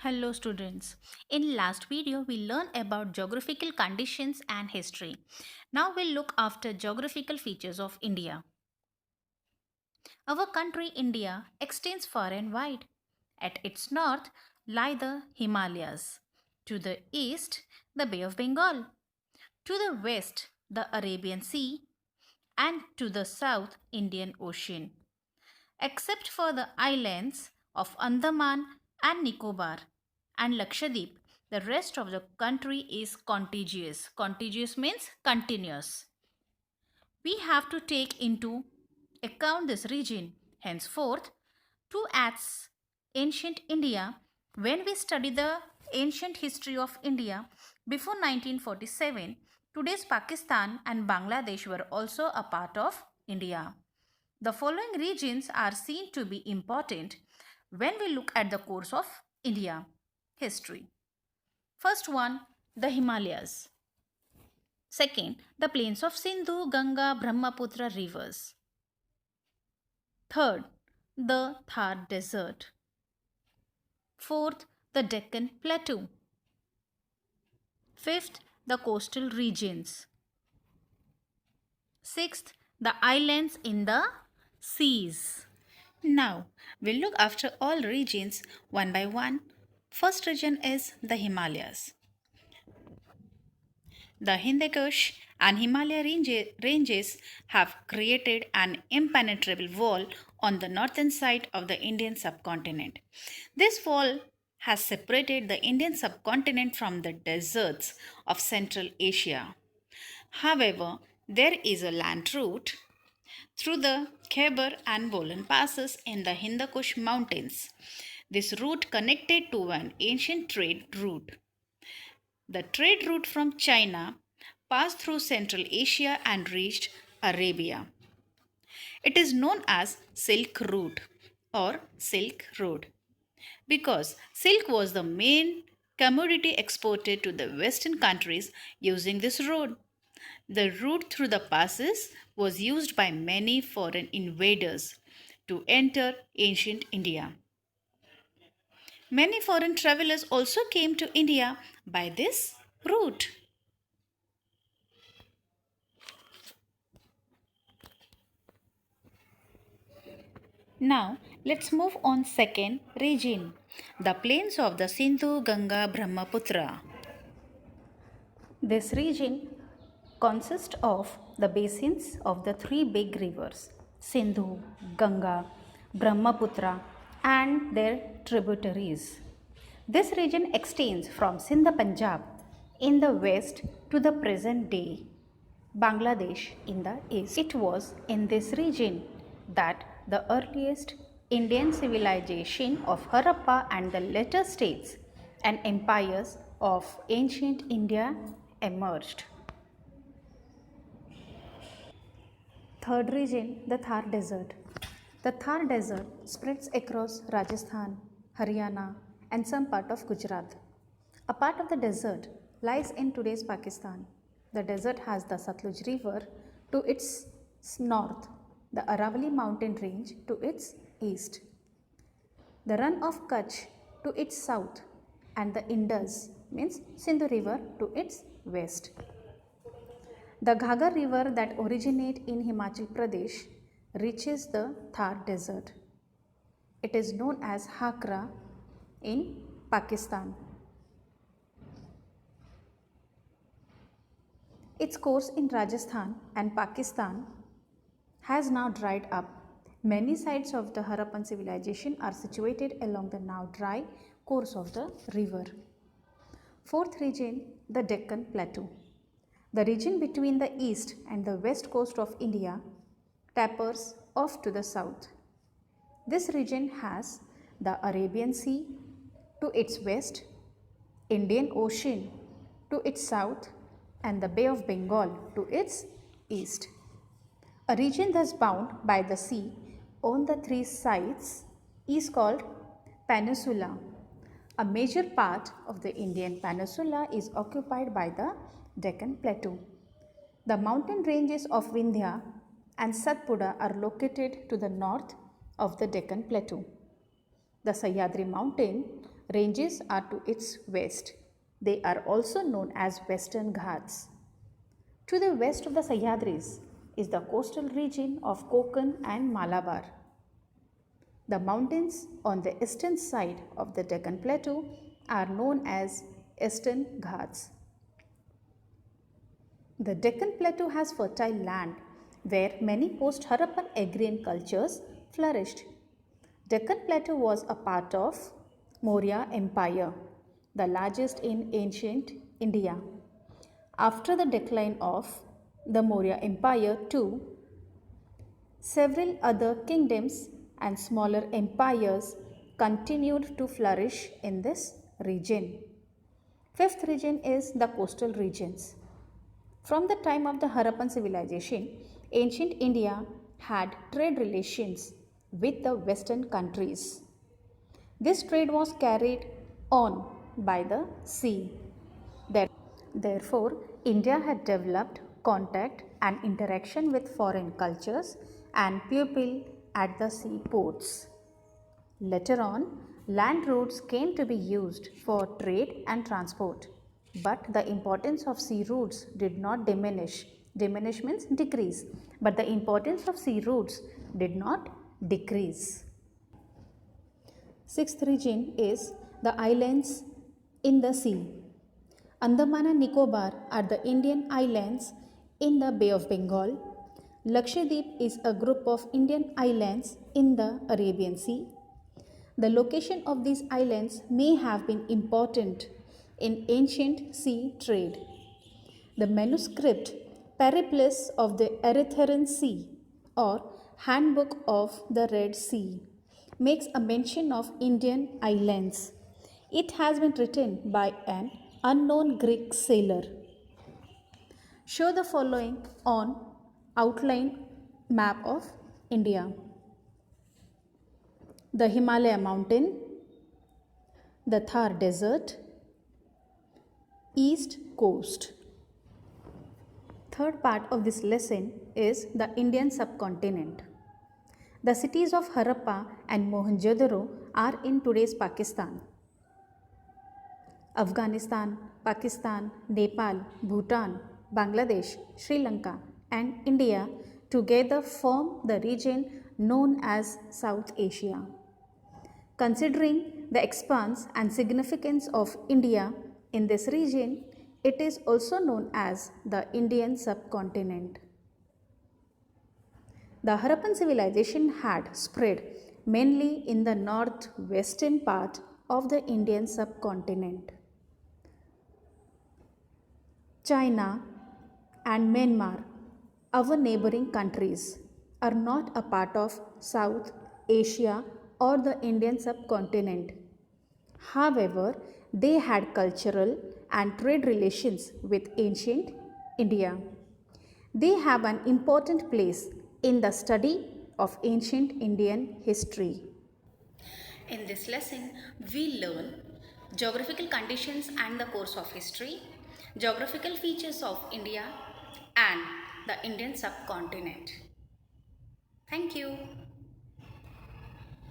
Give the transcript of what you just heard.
Hello students. In last video we learned about geographical conditions and history. Now we'll look after geographical features of India. Our country India extends far and wide. At its north lie the Himalayas. To the east the Bay of Bengal. To the west the Arabian Sea and to the south Indian Ocean. Except for the islands of Andaman and Nicobar and Lakshadweep, the rest of the country is contiguous. Contiguous means continuous. We have to take into account this region. Henceforth, to as ancient India, when we study the ancient history of India before 1947, today's Pakistan and Bangladesh were also a part of India. The following regions are seen to be important when we look at the course of India history. First one, the Himalayas. Second, the plains of Sindhu, Ganga, Brahmaputra rivers. Third, the Thar Desert. Fourth, the Deccan Plateau. Fifth, the coastal regions. Sixth, the islands in the seas. Now, we'll look after all regions one by one. First region is the Himalayas. The Hindu Kush and Himalaya ranges have created an impenetrable wall on the northern side of the Indian subcontinent. This wall has separated the Indian subcontinent from the deserts of Central Asia. However, there is a land route through the Khyber and Bolan passes in the Hindu Kush mountains. This route connected to an ancient trade route. The trade route from China passed through Central Asia and reached Arabia. It is known as Silk Route or Silk Road because silk was the main commodity exported to the Western countries using this road. The route through the passes was used by many foreign invaders to enter ancient India. Many foreign travelers also came to India by this route. Now let's move on second region, the plains of the Sindhu, Ganga, Brahmaputra. This region consists of the basins of the three big rivers Sindhu, Ganga, Brahmaputra and their tributaries. This region extends from Sindh, Punjab in the west to the present day Bangladesh in the east. It was in this region that the earliest Indian civilization of Harappa and the later states and empires of ancient India emerged. Third region, the Thar Desert. The Thar Desert spreads across Rajasthan, Haryana, and some part of Gujarat. A part of the desert lies in today's Pakistan. The desert has the Satluj River to its north, the Aravalli mountain range to its east, the run of Kutch to its south, and the Indus means Sindhu River to its west. The Ghaggar river that originates in Himachal Pradesh reaches the Thar Desert. It is known as Hakra in Pakistan. Its course in Rajasthan and Pakistan has now dried up. Many sites of the Harappan civilization are situated along the now dry course of the river. Fourth region, the Deccan Plateau. The region between the east and the west coast of India tapers off to the south. This region has the Arabian Sea to its west, Indian Ocean to its south, and the Bay of Bengal to its east. A region thus bound by the sea on the three sides is called peninsula. A major part of the Indian peninsula is occupied by the Deccan Plateau. The mountain ranges of Vindhya and Satpura are located to the north of the Deccan Plateau. The Sahyadri mountain ranges are to its west. They are also known as Western Ghats. To the west of the Sahyadris is the coastal region of Konkan and Malabar. The mountains on the eastern side of the Deccan Plateau are known as Eastern Ghats. The Deccan Plateau has fertile land where many post-Harappan agrarian cultures flourished. Deccan Plateau was a part of Maurya Empire, the largest in ancient India. After the decline of the Maurya Empire too, several other kingdoms and smaller empires continued to flourish in this region. Fifth region is the coastal regions. From the time of the Harappan civilization, ancient India had trade relations with the western countries. This trade was carried on by the sea. Therefore, India had developed contact and interaction with foreign cultures and people at the seaports. Later on, land routes came to be used for trade and transport. But the importance of sea routes did not diminish. Diminish means decrease. But the importance of sea routes did not decrease. Sixth region is the islands in the sea. Andaman and Nicobar are the Indian islands in the Bay of Bengal. Lakshadweep is a group of Indian islands in the Arabian Sea. The location of these islands may have been important in ancient sea trade. The manuscript Periplus of the Erythraean Sea or Handbook of the Red Sea makes a mention of Indian islands. It has been written by an unknown Greek sailor. Show the following on outline map of India. The Himalaya mountain, the Thar desert, east coast. Third part of this lesson is the Indian subcontinent. The cities of Harappa and Mohenjo-daro are in today's Pakistan. Afghanistan, Pakistan, Nepal, Bhutan, Bangladesh, Sri Lanka and India together form the region known as South Asia. Considering the expanse and significance of India in this region, it is also known as the Indian subcontinent. The Harappan civilization had spread mainly in the northwestern part of the Indian subcontinent. China and Myanmar, our neighboring countries, are not a part of South Asia or the Indian subcontinent. However, they had cultural and trade relations with ancient India. They have an important place in the study of ancient Indian history. In this lesson, we learn geographical conditions and the course of history, geographical features of India and the Indian subcontinent. Thank you.